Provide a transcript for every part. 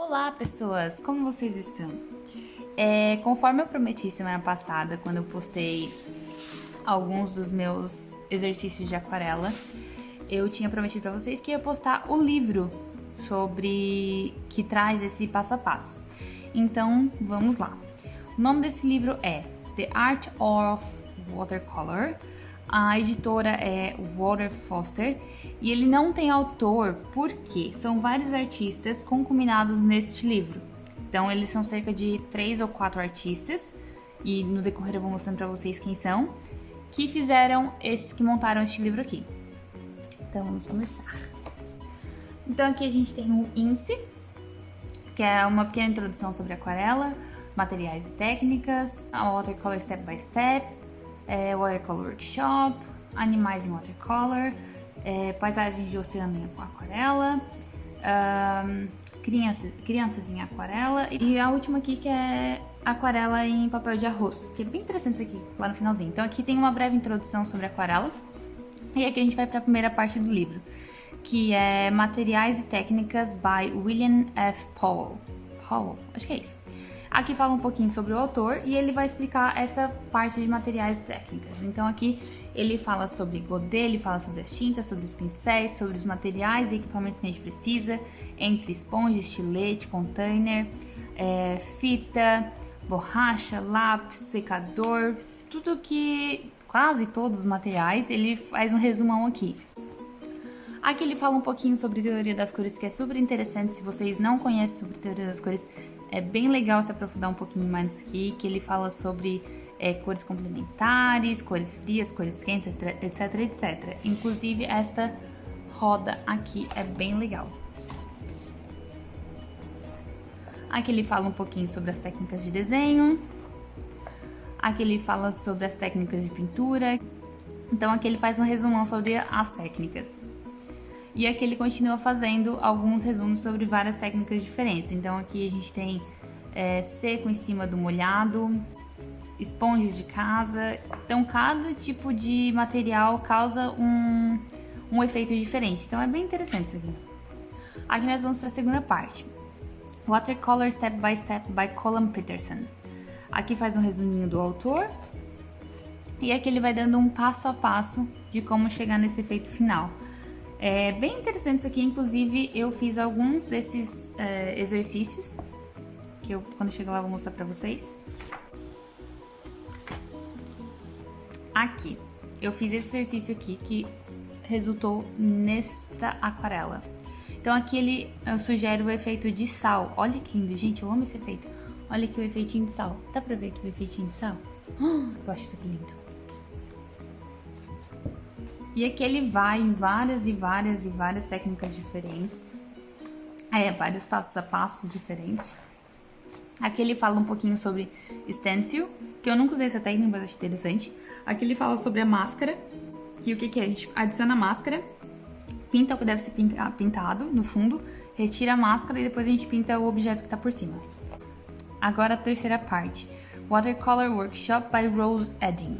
Olá, pessoas! Como vocês estão? Conforme eu prometi semana passada, quando eu postei alguns dos meus exercícios de aquarela, eu tinha prometido para vocês que ia postar o livro que traz esse passo a passo. Então, vamos lá. O nome desse livro é The Art of Watercolor. A editora é Walter Foster e ele não tem autor porque são vários artistas concuminados neste livro. Então eles são cerca de 3 ou 4 artistas e no decorrer eu vou mostrando para vocês quem são que montaram este livro aqui. Então vamos começar. Então aqui a gente tem o índice, que é uma pequena introdução sobre aquarela, materiais e técnicas, a Watercolor Step by Step, Watercolor Workshop, animais em watercolor, paisagens de oceano com aquarela, crianças em aquarela e a última aqui que é aquarela em papel de arroz, que é bem interessante isso aqui, lá no finalzinho. Então aqui tem uma breve introdução sobre aquarela e aqui a gente vai para a primeira parte do livro, que é Materiais e Técnicas by William F. Powell, acho que é isso. Aqui fala um pouquinho sobre o autor e ele vai explicar essa parte de materiais e técnicas. Então aqui ele fala sobre godê, ele fala sobre as tintas, sobre os pincéis, sobre os materiais e equipamentos que a gente precisa, entre esponja, estilete, container, fita, borracha, lápis, secador, quase todos os materiais, ele faz um resumão aqui. Aqui ele fala um pouquinho sobre teoria das cores, que é super interessante. Se vocês não conhecem sobre teoria das cores, é bem legal se aprofundar um pouquinho mais nisso aqui, que ele fala sobre cores complementares, cores frias, cores quentes, etc, etc. Inclusive, esta roda aqui é bem legal. Aqui ele fala um pouquinho sobre as técnicas de desenho. Aqui ele fala sobre as técnicas de pintura. Então, aqui ele faz um resumão sobre as técnicas. E aqui ele continua fazendo alguns resumos sobre várias técnicas diferentes. Então aqui a gente tem seco em cima do molhado, esponjas de casa. Então cada tipo de material causa um efeito diferente. Então é bem interessante isso aqui. Aqui nós vamos para a segunda parte. Watercolor Step by Step by Colin Peterson. Aqui faz um resuminho do autor. E aqui ele vai dando um passo a passo de como chegar nesse efeito final. É bem interessante isso aqui, inclusive eu fiz alguns desses exercícios, que quando chegar lá eu vou mostrar pra vocês. Aqui, eu fiz esse exercício aqui que resultou nesta aquarela. Então aqui eu sugero o efeito de sal. Olha que lindo, gente, eu amo esse efeito. Olha aqui o efeitinho de sal. Dá pra ver aqui o efeitinho de sal? Eu acho isso aqui lindo. E aqui ele vai em várias técnicas diferentes. Vários passos a passos diferentes. Aqui ele fala um pouquinho sobre stencil, que eu nunca usei essa técnica, mas acho interessante. Aqui ele fala sobre a máscara, que o que é? A gente adiciona a máscara, pinta o que deve ser pintado no fundo, retira a máscara e depois a gente pinta o objeto que tá por cima. Agora a terceira parte. Watercolor Workshop by Rose Edding.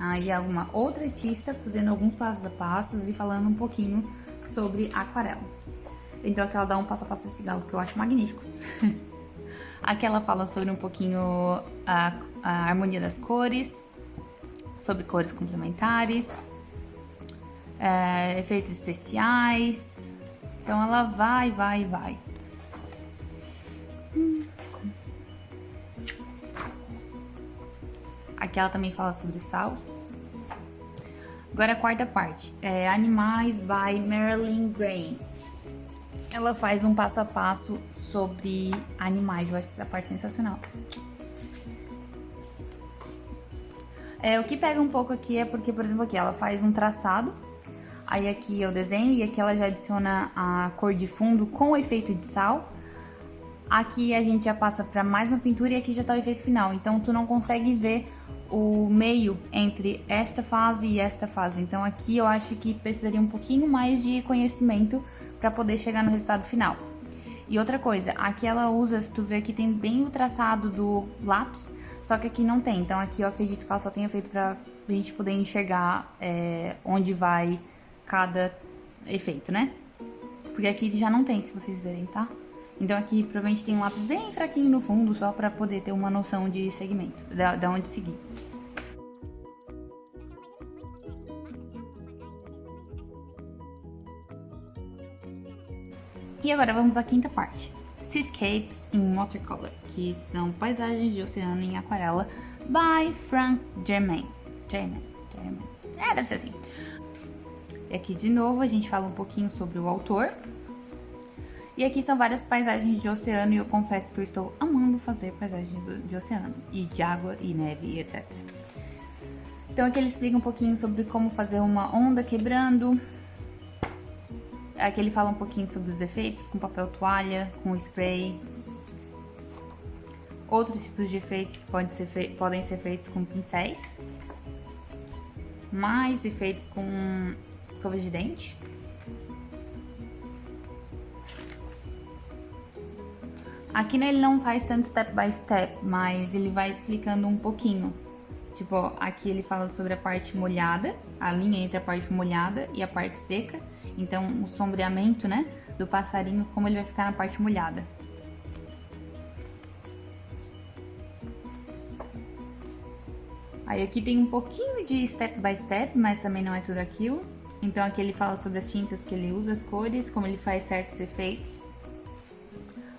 Aí alguma outra artista fazendo alguns passos a passos e falando um pouquinho sobre aquarela. Então aqui ela dá um passo a passo desse galo que eu acho magnífico. Aqui ela fala sobre um pouquinho a harmonia das cores, sobre cores complementares, efeitos especiais. Então ela vai. Aqui ela também fala sobre sal. Agora a quarta parte, Animais by Marilyn Gray. Ela faz um passo a passo sobre animais, eu acho essa parte sensacional. O que pega um pouco aqui é porque, por exemplo, aqui ela faz um traçado, aí aqui eu desenho e aqui ela já adiciona a cor de fundo com o efeito de sal. Aqui a gente já passa para mais uma pintura e aqui já tá o efeito final, então tu não consegue ver o meio entre esta fase e esta fase. Então aqui eu acho que precisaria um pouquinho mais de conhecimento para poder chegar no resultado final. E outra coisa, aqui ela usa, se tu ver aqui tem bem o traçado do lápis, só que aqui não tem. Então aqui eu acredito que ela só tenha feito pra gente poder enxergar onde vai cada efeito, né? Porque aqui já não tem, se vocês verem, tá? Então aqui provavelmente tem um lápis bem fraquinho no fundo, só pra poder ter uma noção de segmento, da onde seguir. E agora vamos à quinta parte. Seascapes in Watercolor, que são paisagens de oceano em aquarela, by Frank Germain. Deve ser assim. E aqui de novo a gente fala um pouquinho sobre o autor. E aqui são várias paisagens de oceano e eu confesso que eu estou amando fazer paisagens de oceano. E de água e neve e etc. Então aqui ele explica um pouquinho sobre como fazer uma onda quebrando. Aqui ele fala um pouquinho sobre os efeitos com papel toalha, com spray. Outros tipos de efeitos que podem ser feitos com pincéis. Mais efeitos com escovas de dente. Aqui ele não faz tanto step by step, mas ele vai explicando um pouquinho. Tipo, ó, aqui ele fala sobre a parte molhada, a linha entre a parte molhada e a parte seca. Então, o sombreamento, né, do passarinho, como ele vai ficar na parte molhada. Aí aqui tem um pouquinho de step by step, mas também não é tudo aquilo. Então aqui ele fala sobre as tintas que ele usa, as cores, como ele faz certos efeitos.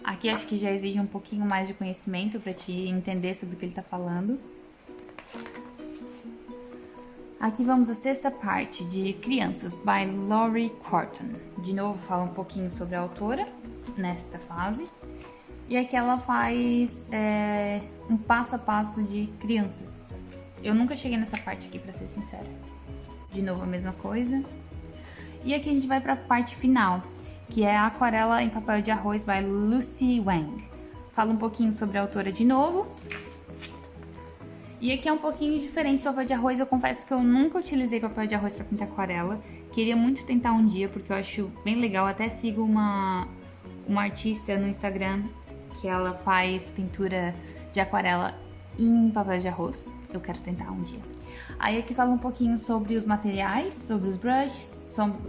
Aqui acho que já exige um pouquinho mais de conhecimento para te entender sobre o que ele tá falando. Aqui vamos à sexta parte de Crianças, by Laurie Corton. De novo fala um pouquinho sobre a autora, nesta fase. E aqui ela faz um passo a passo de crianças. Eu nunca cheguei nessa parte aqui, pra ser sincera. De novo a mesma coisa. E aqui a gente vai pra parte final, que é a Aquarela em Papel de Arroz, by Lucy Wang. Fala um pouquinho sobre a autora de novo. E aqui é um pouquinho diferente do papel de arroz. Eu confesso que eu nunca utilizei papel de arroz pra pintar aquarela. Queria muito tentar um dia, porque eu acho bem legal. Até sigo uma artista no Instagram que ela faz pintura de aquarela em papel de arroz. Eu quero tentar um dia. Aí aqui fala um pouquinho sobre os materiais, sobre os brushes,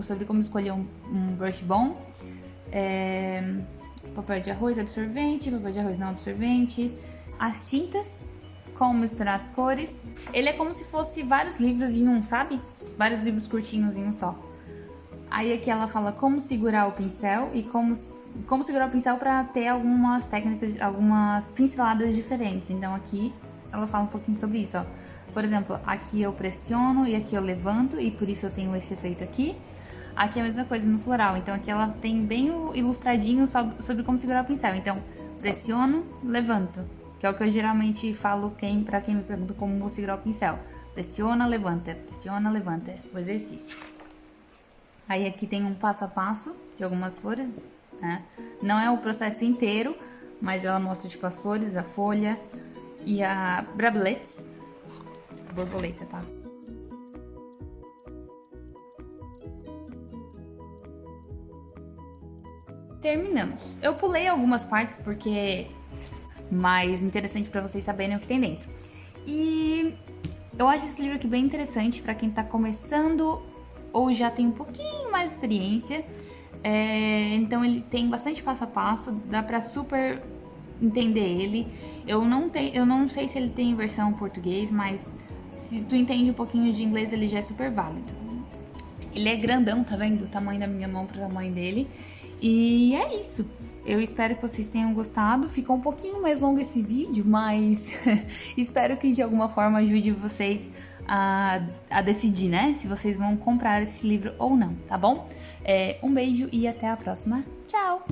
sobre como escolher um brush bom. Papel de arroz absorvente, papel de arroz não absorvente. As tintas, como misturar as cores. Ele é como se fosse vários livros em um, sabe? Vários livros curtinhos em um só. Aí aqui ela fala como segurar o pincel e como segurar o pincel para ter algumas técnicas, algumas pinceladas diferentes. Então aqui ela fala um pouquinho sobre isso, ó. Por exemplo, aqui eu pressiono e aqui eu levanto e por isso eu tenho esse efeito aqui. Aqui é a mesma coisa no floral, então aqui ela tem bem o ilustradinho sobre como segurar o pincel. Então, pressiono, levanto, que é o que eu geralmente falo pra quem me pergunta como vou segurar o pincel. Pressiona, levanta, o exercício. Aí aqui tem um passo a passo de algumas flores, né? Não é o processo inteiro, mas ela mostra tipo as flores, a folha e a brablettes, a borboleta, tá? Terminamos. Eu pulei algumas partes porque é mais interessante pra vocês saberem o que tem dentro. E eu acho esse livro aqui bem interessante pra quem tá começando ou já tem um pouquinho mais de experiência. Então ele tem bastante passo a passo, dá pra super entender ele. Eu não sei se ele tem versão em português, mas se tu entende um pouquinho de inglês, ele já é super válido. Ele é grandão, tá vendo? O tamanho da minha mão pro tamanho dele. E é isso. Eu espero que vocês tenham gostado. Ficou um pouquinho mais longo esse vídeo, mas espero que de alguma forma ajude vocês a decidir, né? Se vocês vão comprar esse livro ou não, tá bom? Um beijo e até a próxima. Tchau!